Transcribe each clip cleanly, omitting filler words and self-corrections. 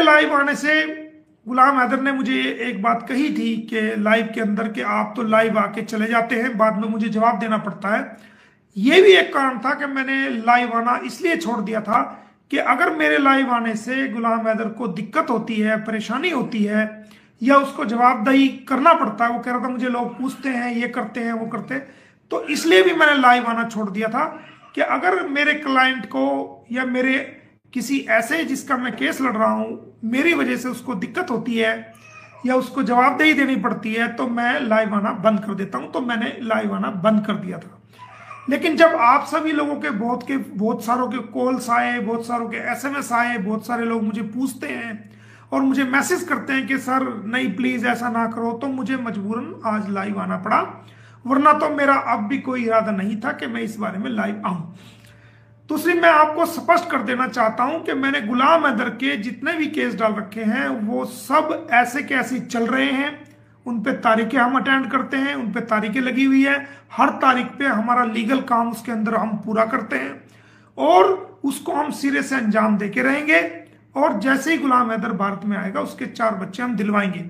Live आने से गुलाम हैदर ने मुझे एक बात कही थी कि लाइव के अंदर कि आप तो लाइव आके चले जाते हैं, बाद में मुझे जवाब देना पड़ता है। ये भी एक कारण था कि मैंने लाइव आना इसलिए छोड़ दिया था कि अगर मेरे लाइव आने से गुलाम हैदर को दिक्कत होती है, परेशानी होती है, या उसको जवाबदेही करना पड़ता है, वो कह रहा था मुझे लोग पूछते हैं, ये करते हैं, वो करते हैं, तो इसलिए भी मैंने लाइव आना छोड़ दिया था कि अगर मेरे क्लाइंट को या मेरे किसी ऐसे जिसका मैं केस लड़ रहा हूं, मेरी वजह से उसको दिक्कत होती है या उसको जवाबदेही देनी पड़ती है, तो मैं लाइव आना बंद कर देता हूं। तो मैंने लाइव आना बंद कर दिया था। लेकिन जब आप सभी लोगों के बहुत सारों के कॉल्स आए, बहुत सारों के एसएमएस आए, बहुत सारे लोग मुझे पूछते हैं और मुझे मैसेज करते हैं कि सर नहीं प्लीज ऐसा ना करो, तो मुझे मजबूरन आज लाइव आना पड़ा, वरना तो मेरा अब भी कोई इरादा नहीं था कि मैं इस बारे में लाइव आऊं। दूसरी, मैं आपको स्पष्ट कर देना चाहता हूं कि मैंने गुलाम हैदर के जितने भी केस डाल रखे हैं वो सब ऐसे के ऐसे चल रहे हैं। उन पे तारीखें हम अटेंड करते हैं, उन पे तारीखें लगी हुई है, हर तारीख पे हमारा लीगल काम उसके अंदर हम पूरा करते हैं और उसको हम सिरे से अंजाम देके रहेंगे। और जैसे ही गुलाम हैदर भारत में आएगा उसके 4 बच्चे हम दिलवाएंगे।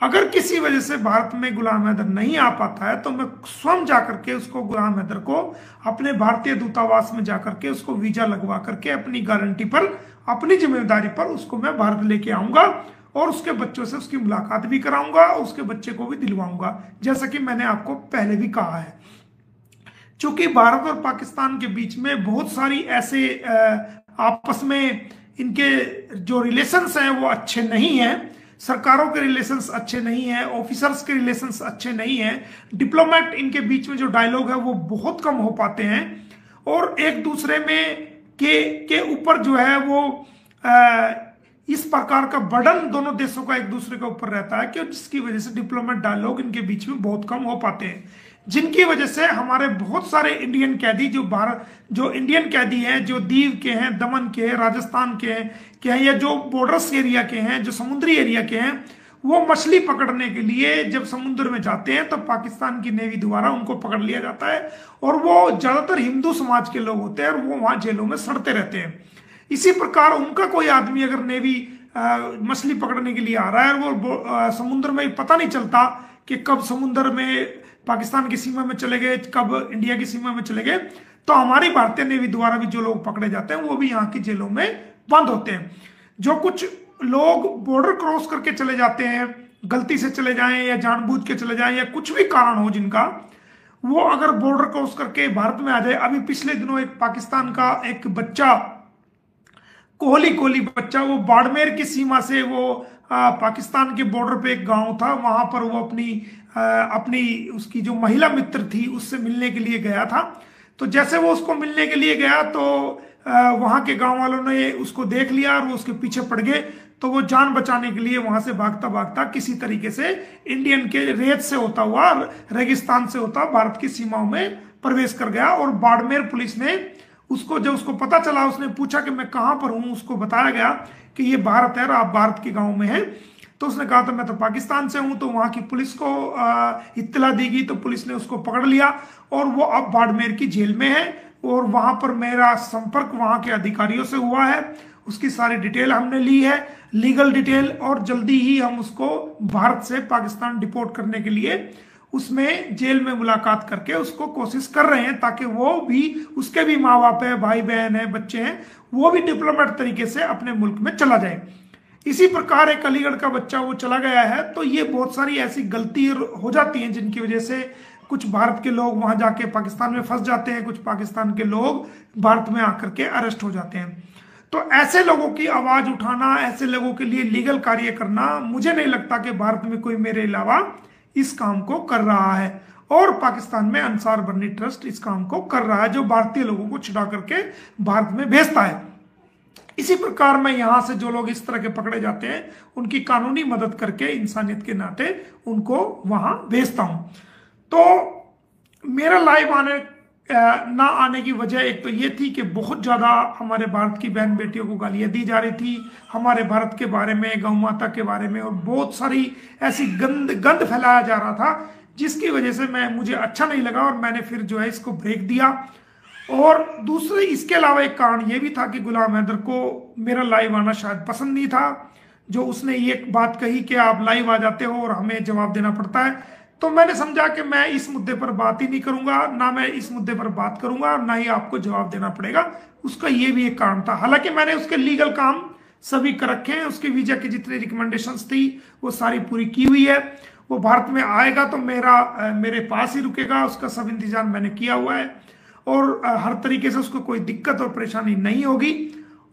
अगर किसी वजह से भारत में गुलाम हैदर नहीं आ पाता है तो मैं स्वयं जाकर के उसको, गुलाम हैदर को अपने भारतीय दूतावास में जाकर के उसको वीजा लगवा करके अपनी गारंटी पर, अपनी जिम्मेदारी पर उसको मैं भारत लेके आऊंगा और उसके बच्चों से उसकी मुलाकात भी कराऊंगा, उसके बच्चे को भी दिलवाऊंगा, जैसा कि मैंने आपको पहले भी कहा है। चूंकि भारत और पाकिस्तान के बीच में बहुत सारी ऐसे आपस में इनके जो रिलेशंस हैं वो अच्छे नहीं हैं, सरकारों के रिलेशंस अच्छे नहीं हैं, ऑफिसर्स के रिलेशंस अच्छे नहीं हैं, डिप्लोमेट इनके बीच में जो डायलॉग है वो बहुत कम हो पाते हैं और एक दूसरे में के ऊपर जो है वो इस प्रकार का बर्डन दोनों देशों का एक दूसरे के ऊपर रहता है कि जिसकी वजह से डिप्लोमेट डायलॉग इनके बीच में बहुत कम हो पाते हैं, जिनकी वजह से हमारे बहुत सारे इंडियन कैदी जो इंडियन कैदी हैं, जो दीव के हैं, दमन के हैं, राजस्थान के हैं या जो बॉर्डर्स एरिया के हैं, जो समुद्री एरिया के हैं, वो मछली पकड़ने के लिए जब समुद्र में जाते हैं तो पाकिस्तान की नेवी द्वारा उनको पकड़ लिया जाता है और वो ज्यादातर हिंदू समाज के लोग होते हैं और वो वहां जेलों में सड़ते रहते हैं। इसी प्रकार उनका कोई आदमी अगर नेवी मछली पकड़ने के लिए आ रहा है और वो समुद्र में पता नहीं चलता कि कब समुद्र में पाकिस्तान की सीमा में चले गए, कब इंडिया की सीमा में चले गए, तो हमारी भारतीय नेवी द्वारा भी जो लोग पकड़े जाते हैं वो भी यहाँ की जेलों में बंद होते हैं। जो कुछ लोग बॉर्डर क्रॉस करके चले जाते हैं, गलती से चले जाएं या जानबूझ के चले जाएं या कुछ भी कारण हो जिनका, वो अगर बॉर्डर क्रॉस करके भारत में आ जाए। अभी पिछले दिनों एक पाकिस्तान का एक बच्चा, कोहली बच्चा, वो बाड़मेर की सीमा से वो पाकिस्तान के बॉर्डर पे एक गांव था, वहां पर वो अपनी उसकी जो महिला मित्र थी उससे मिलने के लिए गया था। तो जैसे वो उसको मिलने के लिए गया तो वहां के गांव वालों ने उसको देख लिया और वो उसके पीछे पड़ गए। तो वो जान बचाने के लिए वहां से भागता भागता किसी तरीके से इंडियन के रेत से होता हुआ, रेगिस्तान से होता भारत की सीमाओं में प्रवेश कर गया। और बाड़मेर पुलिस ने उसको, जब उसको पता चला, उसने पूछा कि मैं कहां पर हूं, उसको बताया गया कि ये भारत है और आप भारत के गांव में हैं। तो उसने कहा था मैं तो पाकिस्तान से हूं। तो वहां की पुलिस को इत्तला दी गई, तो पुलिस ने उसको पकड़ लिया और वो अब बाड़मेर की जेल में है और वहां पर मेरा संपर्क वहां के अधिकारियों से हुआ है, उसकी सारी डिटेल हमने ली है, लीगल डिटेल, और जल्दी ही हम उसको भारत से पाकिस्तान डिपोर्ट करने के लिए उसमें जेल में मुलाकात करके उसको कोशिश कर रहे हैं ताकि वो भी, उसके भी माँ बाप है, भाई बहन है, बच्चे हैं, वो भी डिप्लोमेट तरीके से अपने मुल्क में चला जाए। इसी प्रकार एक अलीगढ़ का बच्चा वो चला गया है। तो ये बहुत सारी ऐसी गलती हो जाती हैं जिनकी वजह से कुछ भारत के लोग वहां जाके पाकिस्तान में फंस जाते हैं, कुछ पाकिस्तान के लोग भारत में आकर के अरेस्ट हो जाते हैं। तो ऐसे लोगों की आवाज उठाना, ऐसे लोगों के लिए लीगल कार्य करना, मुझे नहीं लगता कि भारत में कोई मेरे अलावा इस काम को कर रहा है। और पाकिस्तान में अंसार बर्नी ट्रस्ट इस काम को कर रहा है, जो भारतीय लोगों को छुड़ा करके भारत में भेजता है। इसी प्रकार मैं यहां से जो लोग इस तरह के पकड़े जाते हैं उनकी कानूनी मदद करके इंसानियत के नाते उनको वहां भेजता हूं। तो मेरा लाइव ना आने की वजह एक तो ये थी कि बहुत ज्यादा हमारे भारत की बहन बेटियों को गालियां दी जा रही थी, हमारे भारत के बारे में, गौ माता के बारे में, और बहुत सारी ऐसी गंद फैलाया जा रहा था जिसकी वजह से मुझे अच्छा नहीं लगा और मैंने फिर जो है इसको ब्रेक दिया। और दूसरे इसके अलावा एक कारण यह भी था कि गुलाम हैदर को मेरा लाइव आना शायद पसंद नहीं था। जो उसने ये बात कही कि आप लाइव आ जाते हो और हमें जवाब देना पड़ता है, तो मैंने समझा कि मैं इस मुद्दे पर बात ही नहीं करूंगा, ना मैं इस मुद्दे पर बात करूंगा और ना ही आपको जवाब देना पड़ेगा। उसका ये भी एक कारण था। हालांकि मैंने उसके लीगल काम सभी कर रखे हैं, उसके वीजा की जितनी रिकमेंडेशंस थी वो सारी पूरी की हुई है। वो भारत में आएगा तो मेरे पास ही रुकेगा, उसका सब इंतजाम मैंने किया हुआ है और हर तरीके से उसको कोई दिक्कत और परेशानी नहीं होगी।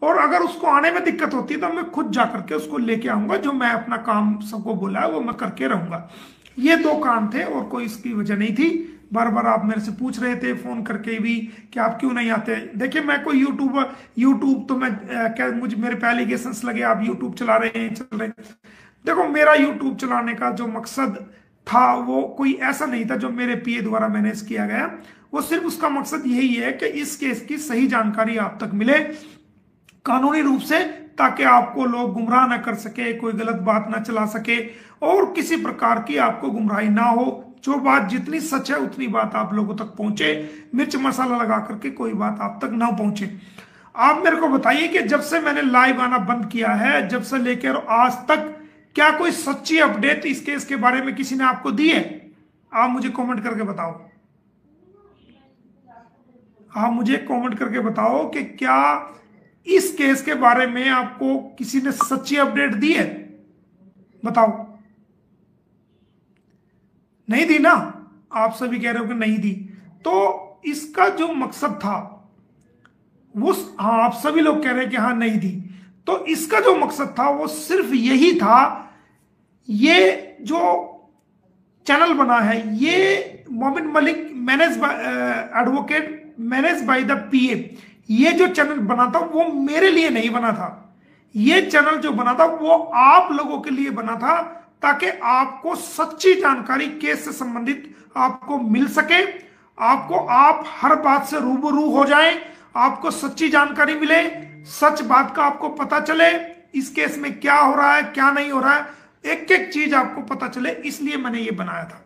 और अगर उसको आने में दिक्कत होती है तो मैं खुद जा करके उसको लेके आऊंगा, जो मैं अपना काम सबको बोला है वो मैं करके रहूंगा। ये दो काम थे और कोई इसकी वजह नहीं थी। बार बार आप मेरे से पूछ रहे थे फोन करके भी कि आप क्यों नहीं आते। देखिए मैं कोई यूट्यूब तो मैं क्या मुझे मेरे पे एलिगेशंस लगे आप यूट्यूब चला रहे हैं चल रहे हैं। देखो मेरा यूट्यूब चलाने का जो मकसद था वो कोई ऐसा नहीं था जो मेरे पीए द्वारा मैनेज किया गया। वो सिर्फ उसका मकसद यही है कि इस केस की सही जानकारी आप तक मिले कानूनी रूप से, ताकि आपको लोग गुमराह ना कर सके, कोई गलत बात ना चला सके और किसी प्रकार की आपको गुमराही ना हो। जो बात जितनी सच है उतनी बात आप लोगों तक पहुंचे, मिर्च मसाला लगा करके कोई बात आप तक ना पहुंचे। आप मेरे को बताइए कि जब से मैंने लाइव आना बंद किया है, जब से लेकर आज तक, क्या कोई सच्ची अपडेट इस केस के बारे में किसी ने आपको दी है? आप मुझे कमेंट करके बताओ। आप मुझे कमेंट करके बताओ कि क्या इस केस के बारे में आपको किसी ने सच्ची अपडेट दी है? बताओ। नहीं दी ना? आप सभी कह रहे हो कि नहीं दी। तो इसका जो मकसद था वो, हाँ आप सभी लोग कह रहे हैं कि हाँ नहीं दी। तो इसका जो मकसद था वो सिर्फ यही था, ये जो चैनल बना है ये Momin Malik manage advocate manage by the PA, ये जो चैनल बना था वो मेरे लिए नहीं बना था। ये चैनल जो बना था वो आप लोगों के लिए बना था, ताकि आपको सच्ची जानकारी केस से संबंधित आपको मिल सके, आप हर बात से रूबरू हो जाएं, आपको सच्ची जानकारी मिले, सच बात का आपको पता चले, इस केस में क्या हो रहा है क्या नहीं हो रहा है, एक एक चीज आपको पता चले। इसलिए मैंने ये बनाया था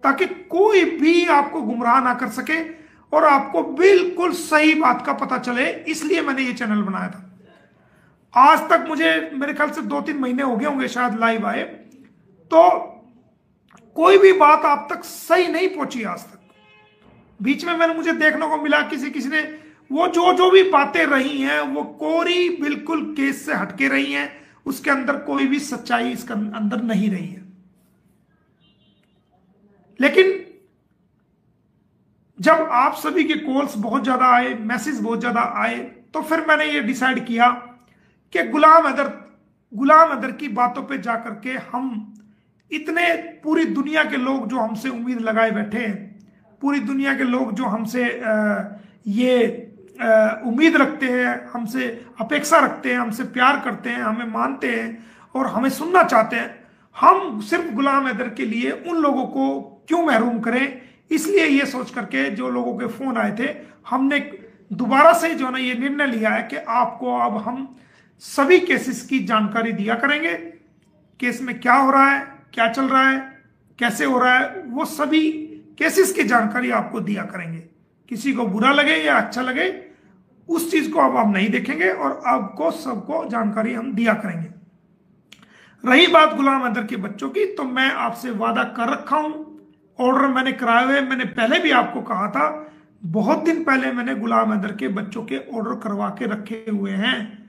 ताकि कोई भी आपको गुमराह ना कर सके और आपको बिल्कुल सही बात का पता चले, इसलिए मैंने ये चैनल बनाया था। आज तक मुझे मेरे ख्याल से 2-3 महीने हो गए होंगे शायद लाइव आए, तो कोई भी बात आप तक सही नहीं पहुंची आज तक। बीच में मुझे देखने को मिला किसी ने वो जो भी बातें रही हैं वो कोरी बिल्कुल केस से हटके रही हैं, उसके अंदर कोई भी सच्चाई इसके अंदर नहीं रही है। लेकिन जब आप सभी के कॉल्स बहुत ज्यादा आए, मैसेज बहुत ज्यादा आए, तो फिर मैंने ये डिसाइड किया कि गुलाम हैदर की बातों पे जाकर के हम इतने, पूरी दुनिया के लोग जो हमसे उम्मीद लगाए बैठे हैं, पूरी दुनिया के लोग जो हमसे उम्मीद रखते हैं, हमसे अपेक्षा रखते हैं, हमसे प्यार करते हैं, हमें मानते हैं और हमें सुनना चाहते हैं, हम सिर्फ गुलाम हैदर के लिए उन लोगों को क्यों महरूम करें। इसलिए ये सोच करके जो लोगों के फोन आए थे, हमने दोबारा से जो ना ये निर्णय लिया है कि आपको अब हम सभी केसेस की जानकारी दिया करेंगे। केस में क्या हो रहा है, क्या चल रहा है, कैसे हो रहा है, वो सभी केसेस की जानकारी आपको दिया करेंगे। किसी को बुरा लगे या अच्छा लगे उस चीज को अब हम नहीं देखेंगे और आपको सबको जानकारी हम दिया करेंगे। रही बात गुलाम हैदर के बच्चों की, तो मैं आपसे वादा कर रखा हूं, ऑर्डर मैंने कराए हुए, मैंने पहले भी आपको कहा था, बहुत दिन पहले मैंने गुलाम हैदर के बच्चों के ऑर्डर करवा के रखे हुए हैं।